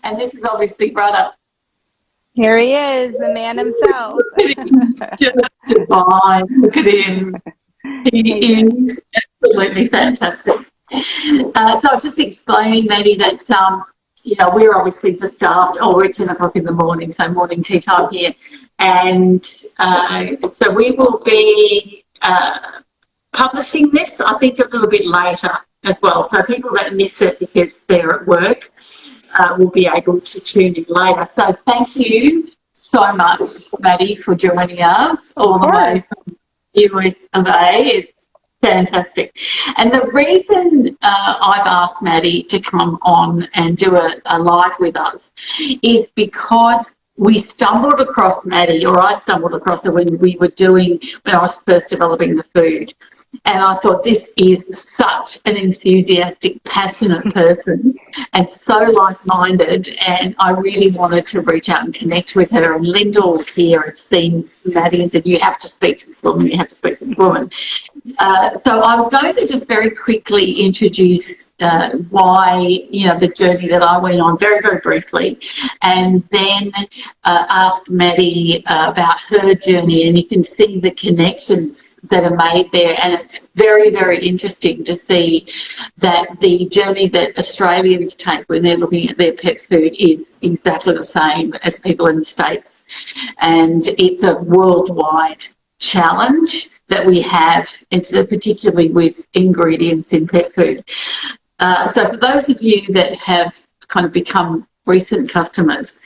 And this is obviously brother. Here he is, the man himself. He's just divine. Look at him. He is absolutely fantastic. So I was just explaining, Maddie, that, we're obviously just after, we're at 10 o'clock in the morning, so morning tea time here. And so we will be publishing this, I think, a little bit later as well. So people that miss it because they're at work will be able to tune in later. So thank you so much, Maddie, for joining us all the way from US of A. It's fantastic. And the reason I've asked Maddie to come on and do a live with us is because we stumbled across Maddie, or I stumbled across her when I was first developing the food. And I thought, this is such an enthusiastic, passionate person and so like-minded, and I really wanted to reach out and connect with her. And Lyndall here had seen Maddie and said, you have to speak to this woman, you have to speak to this woman. So I was going to just very quickly introduce why, the journey that I went on very, very briefly, and then ask Maddie about her journey, and you can see the connections that are made there. And it's very, very interesting to see that the journey that Australians take when they're looking at their pet food is exactly the same as people in the States. And it's a worldwide challenge that we have, particularly with ingredients in pet food. So for those of you that have kind of become recent customers,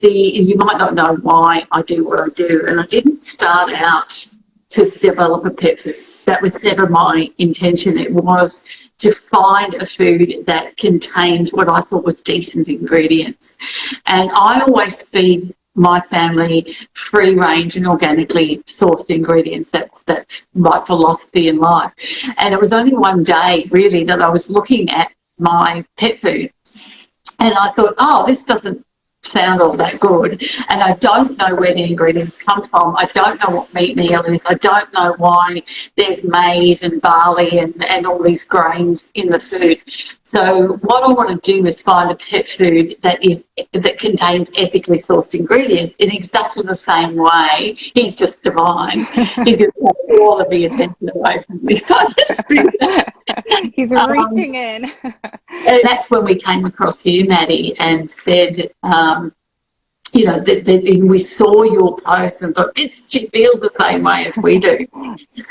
you might not know why I do what I do. And I didn't start out to develop a pet food. That was never my intention. It was to find a food that contained what I thought was decent ingredients. And I always feed my family free range and organically sourced ingredients. That's my philosophy in life. And it was only one day really that I was looking at my pet food and I thought, this doesn't sound all that good, and I don't know where the ingredients come from. I don't know what meat meal is. I don't know why there's maize and barley and all these grains in the food. So what I want to do is find a pet food that contains ethically sourced ingredients in exactly the same way. He's just divine. He's going to take all of the attention away from me. So he's reaching in. And that's when we came across you, Maddie, and said, we saw your post and thought, she feels the same way as we do.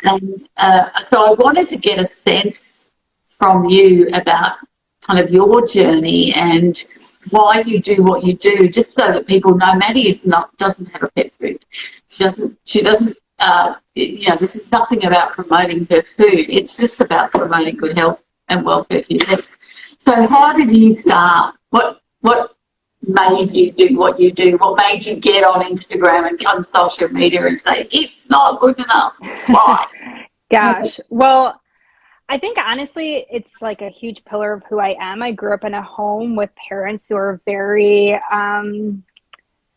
And so I wanted to get a sense from you about kind of your journey and why you do what you do, just so that people know Maddie doesn't have a pet food. She doesn't. This is nothing about promoting her food. It's just about promoting good health and welfare for your pets. So how did you start? What made you do what you do? What made you get on Instagram and on social media and say, it's not good enough? Why? Gosh. Well, I think honestly, it's like a huge pillar of who I am. I grew up in a home with parents who are very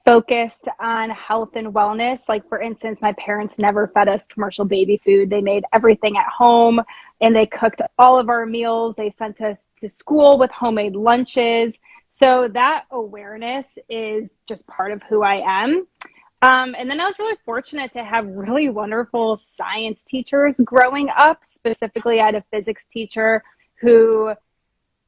focused on health and wellness. Like, for instance, my parents never fed us commercial baby food. They made everything at home and they cooked all of our meals. They sent us to school with homemade lunches. So that awareness is just part of who I am. And then I was really fortunate to have really wonderful science teachers growing up. Specifically, I had a physics teacher who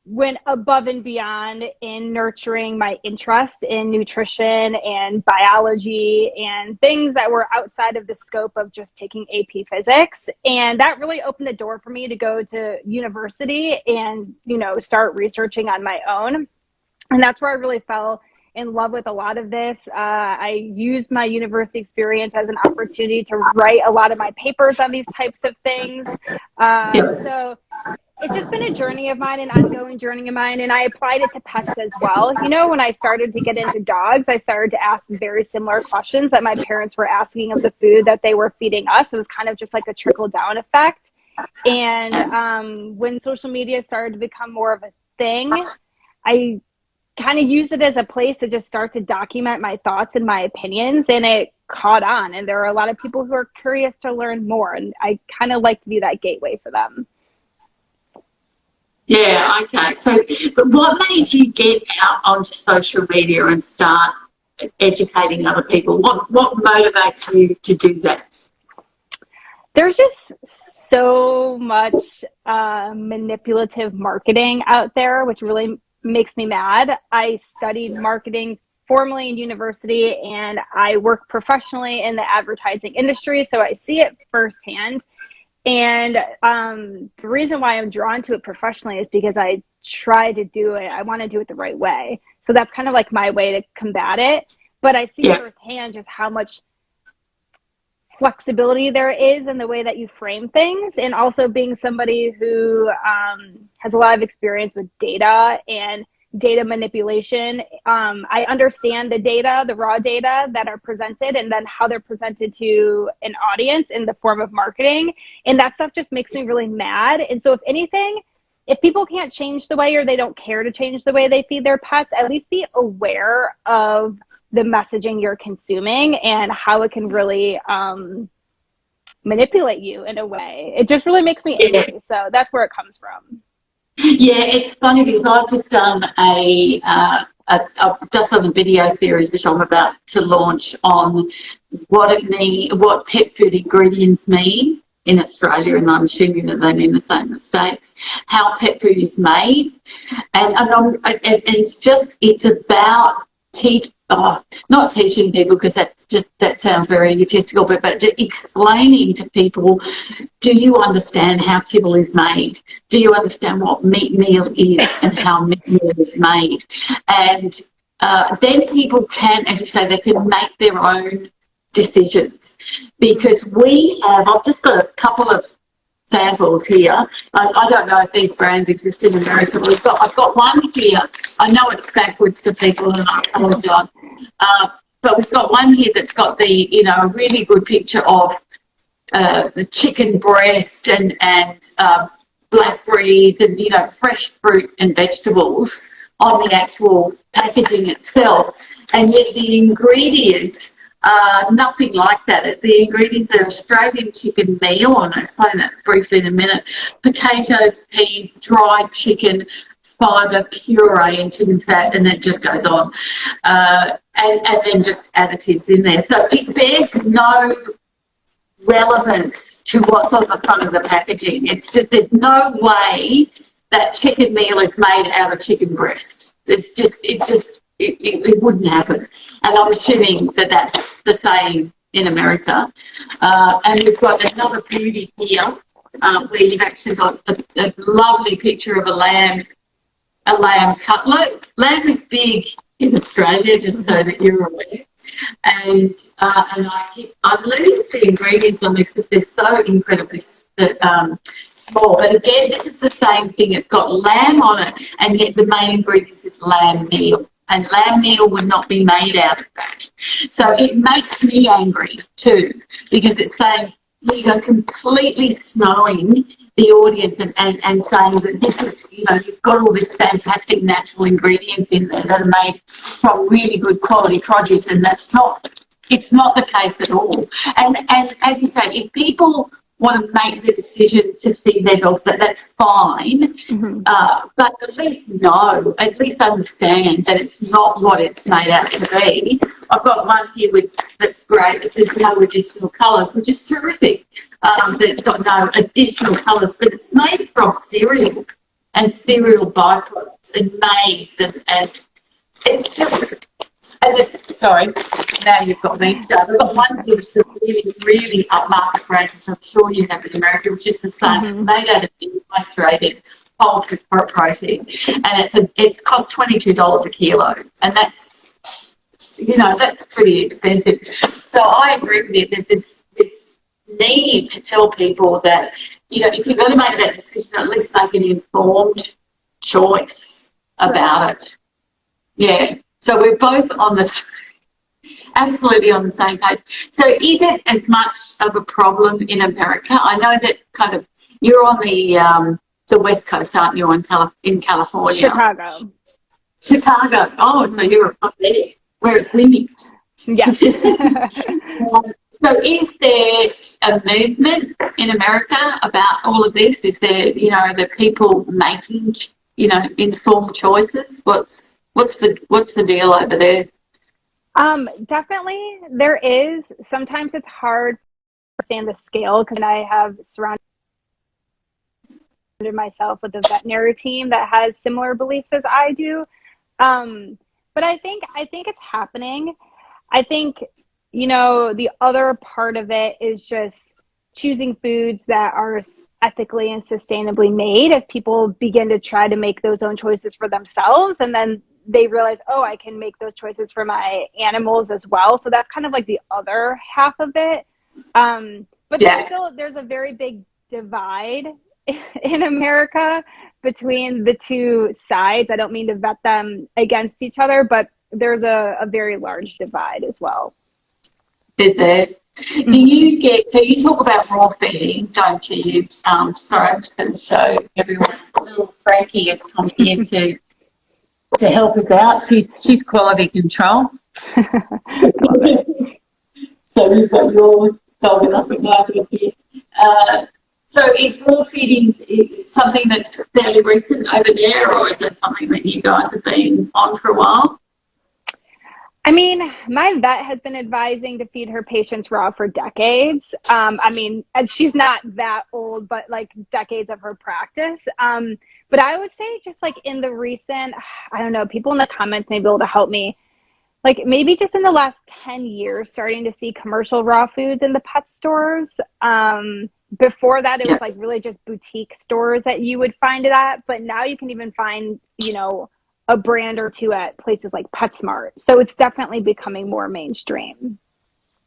went above and beyond in nurturing my interest in nutrition and biology and things that were outside of the scope of just taking AP physics. And that really opened the door for me to go to university and, start researching on my own. And that's where I really fell in love with a lot of this. I used my university experience as an opportunity to write a lot of my papers on these types of things. So it's just been a journey of mine, an ongoing journey of mine, and I applied it to pets as well. When I started to get into dogs, I started to ask very similar questions that my parents were asking of the food that they were feeding us. It was kind of just like a trickle-down effect. And when social media started to become more of a thing, I kind of used it as a place to just start to document my thoughts and my opinions, and it caught on. And there are a lot of people who are curious to learn more, and I kind of like to be that gateway for them. Yeah, okay. So, but what made you get out onto social media and start educating other people? What motivates you to do that? There's just so much manipulative marketing out there, which really makes me mad. I studied marketing formally in university and I work professionally in the advertising industry, so I see it firsthand. And the reason why I'm drawn to it professionally is because I try to do it. I want to do it the right way. So that's kind of like my way to combat it. But I see Yeah, firsthand just how much flexibility there is in the way that you frame things, and also being somebody who has a lot of experience with data and data manipulation. I understand the data, the raw data that are presented, and then how they're presented to an audience in the form of marketing, and that stuff just makes me really mad. And so if anything, if people can't change the way, or they don't care to change the way they feed their pets, at least be aware of the messaging you're consuming and how it can really manipulate you in a way. It just really makes me yeah. angry. So that's where it comes from. Yeah, it's funny because I've just done I've just done a video series which I'm about to launch on what pet food ingredients mean in Australia, and I'm assuming that they mean the same in the States. How pet food is made, and it's about not teaching people, because that sounds very egotistical, but explaining to people, do you understand how kibble is made? Do you understand what meat meal is and how meat meal is made? And then people can, as you say, they can make their own decisions. Because I've just got a couple of samples here. I don't know if these brands exist in America, but I've got one here. I know it's backwards for people, and I apologise. But we've got one here that's got a really good picture of the chicken breast and blackberries and, fresh fruit and vegetables on the actual packaging itself. And yet the ingredients nothing like that. The ingredients are Australian chicken meal, and I'll explain that briefly in a minute, potatoes, peas, dried chicken, fibre, puree, and chicken fat, and it just goes on. And then just additives in there. So it bears no relevance to what's on the front of the packaging. It's just, there's no way that chicken meal is made out of chicken breast. It wouldn't happen. And I'm assuming that that's the same in America. And we've got another beauty here where you've actually got a lovely picture of a lamb cutlet. Lamb is big in Australia, just so that you're aware. And I lose the ingredients on this because they're so incredibly small. But again, this is the same thing. It's got lamb on it, and yet the main ingredients is lamb meal. And lamb meal would not be made out of that. So it makes me angry too, because it's saying, completely snowing the audience and saying that this is, you've got all this fantastic natural ingredients in there that are made from really good quality produce, and it's not the case at all. And as you say, if people want to make the decision to feed their dogs, that's fine. Mm-hmm. But at least understand that it's not what it's made out to be. I've got one here that's great. It says no additional colours, which is terrific. That's got no additional colours, but it's made from cereal and cereal byproducts and maize, and it's just. Sorry, now you've got me started. I've got one here which is a really, really upmarket brand, which I'm sure you have in America, which is the same. Mm-hmm. It's made out of dehydrated poultry protein, and it's cost $22 a kilo, and that's pretty expensive. So I agree with you. There's this need to tell people that, if you're going to make that decision, at least make an informed choice about it. Yeah. So we're both absolutely on the same page. So is it as much of a problem in America? I know that kind of you're on the West Coast, aren't you, in California? Chicago. Oh, so you're up there where it's windy. Yes. So is there a movement in America about all of this? Is there, the people making, informed choices? What's the deal over there? Definitely there is. Sometimes it's hard to understand the scale because I have surrounded myself with a veterinary team that has similar beliefs as I do. But I think it's happening. I think, the other part of it is just choosing foods that are ethically and sustainably made as people begin to try to make those own choices for themselves. And then they realize, oh, I can make those choices for my animals as well. So that's kind of like the other half of it. But there's a very big divide in America between the two sides. I don't mean to vet them against each other, but there's a very large divide as well. Is there? Do you so you talk about raw feeding, don't you? Sorry, I'm just going to show everyone. Little Frankie has come here to help us out. She's quality control. So you've got your dog and I've got my dog here. So is raw feeding something that's fairly recent over there, or is it something that you guys have been on for a while? I mean, my vet has been advising to feed her patients raw for decades. And she's not that old, but like decades of her practice. But I would say just like in the recent, I don't know, people in the comments may be able to help me. Like maybe just in the last 10 years, starting to see commercial raw foods in the pet stores. Before that, it was like really just boutique stores that you would find it at. But now you can even find, a brand or two at places like PetSmart. So it's definitely becoming more mainstream.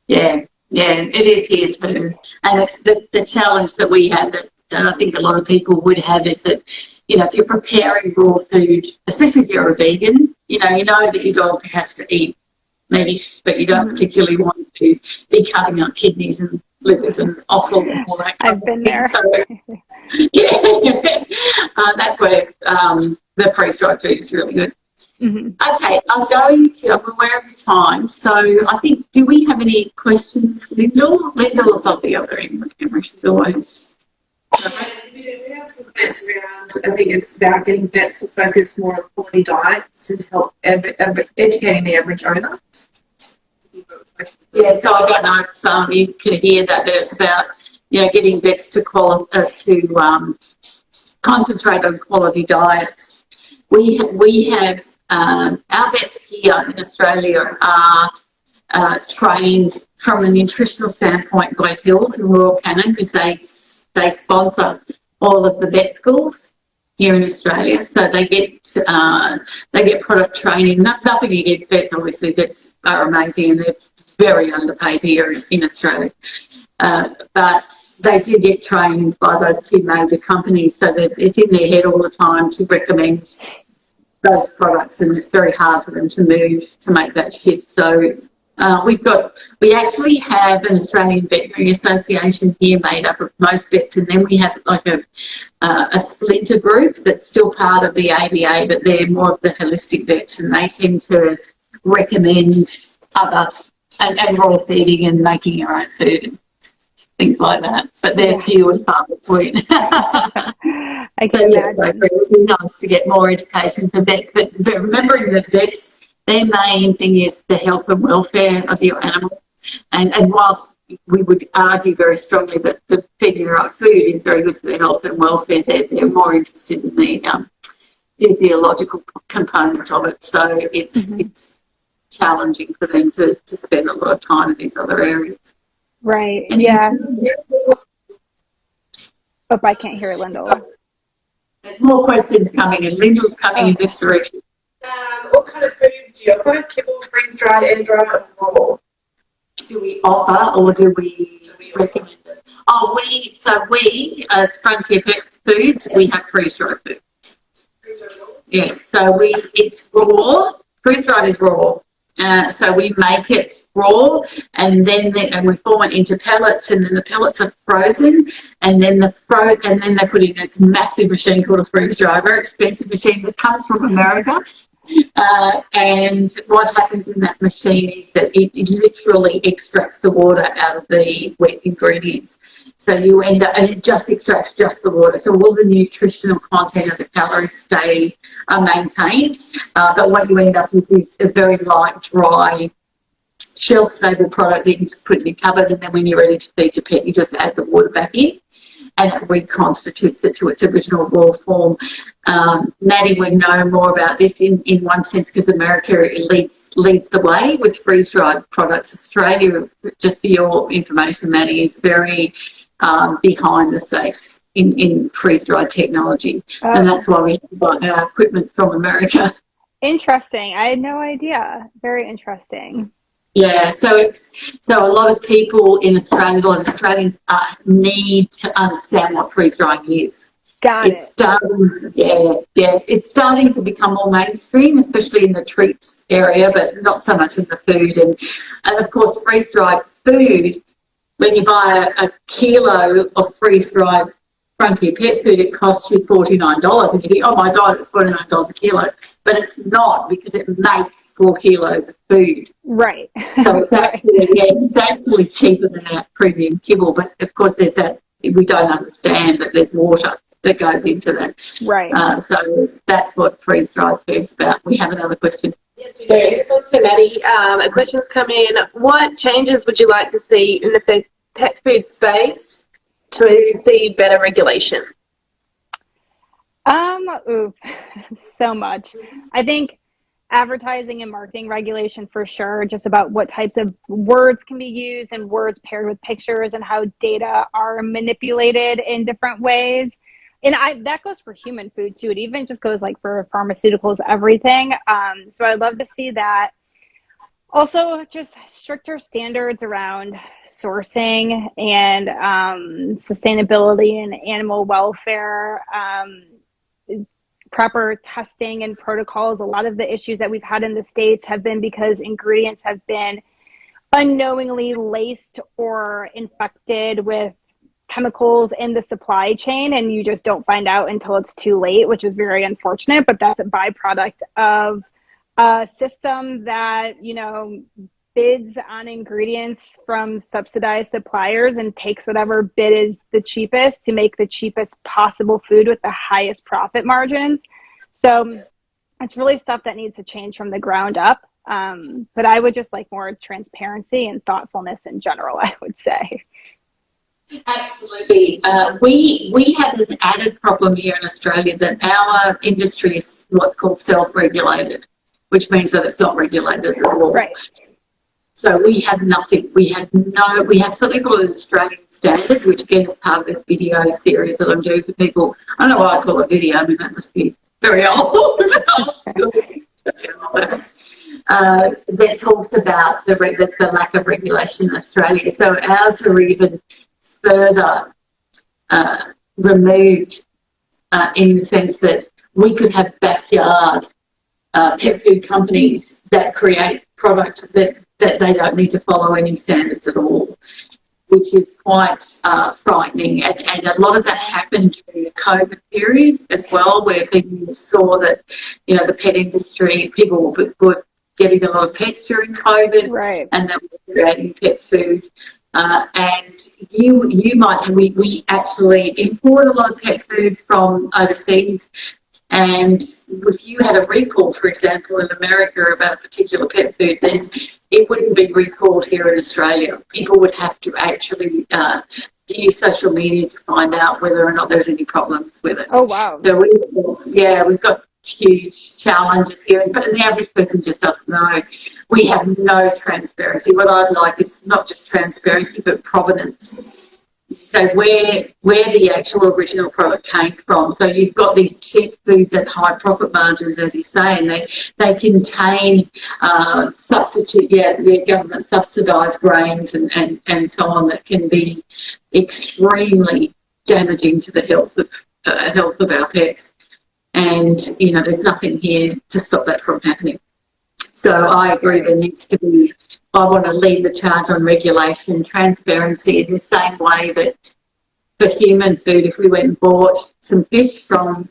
Yeah, it is here too. And it's the challenge that we have that I think a lot of people would have is that, if you're preparing raw food, especially if you're a vegan, you know that your dog has to eat meat, but you don't particularly want to be cutting up kidneys and livers and offal and all that kind I've been there. So, that's where the freeze-dried food is really good. Mm-hmm. Okay, I'm aware of the time, so I think, do we have any questions? Lyndall or something other end of camera, she's always... We have some vets around. I think it's about getting vets to focus more on quality diets and help educating the average owner. Yeah, so I don't know if you can hear that, but it's about getting vets to concentrate on quality diets. We have our vets here in Australia are trained from a nutritional standpoint by Hills and Royal Canin because they sponsor all of the vet schools here in Australia, so they get product training. Nothing against vets, obviously. Vets are amazing and they're very underpaid here in Australia, but they do get trained by those two major companies, so that it's in their head all the time to recommend those products, and it's very hard for them to move to make that shift. So we actually have an Australian Veterinary Association here made up of most vets, and then we have like a splinter group that's still part of the ABA, but they're more of the holistic vets, and they tend to recommend other and raw feeding and making your own food and things like that. But they're few and far between. I can imagine. It would be nice to get more education for vets, but remembering that vets, their main thing is the health and welfare of your animal. And whilst we would argue very strongly that the feeding the right food is very good for their health and welfare, they're more interested in the physiological component of it. So it's challenging for them to spend a lot of time in these other areas. Right, yeah. Oh, I can't hear Lyndall. There's more questions coming in. Lyndall's coming in this direction. What kind of foods do you offer? Kibble, freeze-dried, air-dried, and raw? Do we offer or do we recommend it? We as Frontier Pet Foods, we have freeze-dried food. Yeah, so it's raw. Freeze-dried is raw. So we make it raw, and then we form it into pellets, and then the pellets are frozen, and then they put in this massive machine called a freeze dryer, very expensive machine that comes from America, And what happens in that machine is that it literally extracts the water out of the wet ingredients. So you end up, and it just extracts just the water. So all the nutritional content of the calories stay maintained. But what you end up with is a very light, dry, shelf-stable product that you just put in your cupboard, and then when you're ready to feed your pet, you just add the water back in, and it reconstitutes it to its original raw form. Maddie would know more about this in one sense, because America leads the way with freeze-dried products. Australia, just for your information, Maddie, is very behind the stakes in freeze-dried technology, and that's why we buy our equipment from America. Interesting. I had no idea. Very interesting. Yeah, so a lot of people in Australia, a lot of Australians need to understand what freeze drying is. It's starting to become more mainstream, especially in the treats area, but not so much in the food. And of course, freeze dried food. When you buy a kilo of freeze dried Frontier pet food, it costs you $49, and you think, oh my God, it's $49 a kilo. But it's not, because it makes 4 kilos of food. Right. So it's actually cheaper than our premium kibble. But of course, there's that, we don't understand that there's water that goes into that. Right. So that's what freeze-dried food's about. We have another question. Yes, we do. This one's for Maddie. A question's come in. What changes would you like to see in the pet food space to see better regulation? So much. I think advertising and marketing regulation for sure, just about what types of words can be used and words paired with pictures and how data are manipulated in different ways. And that goes for human food too. It even just goes like for pharmaceuticals, everything. So I'd love to see that. Also, just stricter standards around sourcing and sustainability and animal welfare, proper testing and protocols. A lot of the issues that we've had in the States have been because ingredients have been unknowingly laced or infected with chemicals in the supply chain, and you just don't find out until it's too late, which is very unfortunate, but that's a byproduct of a system that, you know, bids on ingredients from subsidized suppliers and takes whatever bid is the cheapest to make the cheapest possible food with the highest profit margins. So it's really stuff that needs to change from the ground up. But I would just like more transparency and thoughtfulness in general, I would say. Absolutely. We have an added problem here in Australia that our industry is what's called self-regulated, which means that it's not regulated at all. Right. So we have nothing. We have something called an Australian standard, which again is part of this video series that I'm doing for people. I don't know why I call it video. I mean, that must be very old. That talks about the lack of regulation in Australia. So ours are even further removed in the sense that we could have backyard pet food companies that create product that they don't need to follow any standards at all, which is quite frightening. And a lot of that happened during the COVID period as well, where people saw that, you know, the pet industry, people were getting a lot of pets during COVID, right, and they were creating pet food. And you might, we actually import a lot of pet food from overseas. And if you had a recall, for example, in America about a particular pet food, then it wouldn't be recalled here in Australia. People would have to actually use social media to find out whether or not there's any problems with it. Oh, wow. So we've got huge challenges here, but the average person just doesn't know. We have no transparency. What I'd like is not just transparency, but provenance. So where the actual original product came from. So you've got these cheap foods at high profit margins, as you say, and they contain government subsidised grains and so on that can be extremely damaging to the health of our pets. And, you know, there's nothing here to stop that from happening. So I agree there needs to be, I want to lead the charge on regulation, transparency, in the same way that for human food, if we went and bought some fish from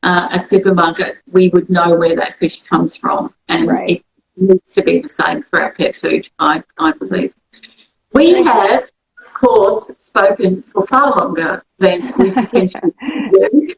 a supermarket, we would know where that fish comes from, and it needs to be the same for our pet food, I believe. We have, of course, spoken for far longer than we potentially do.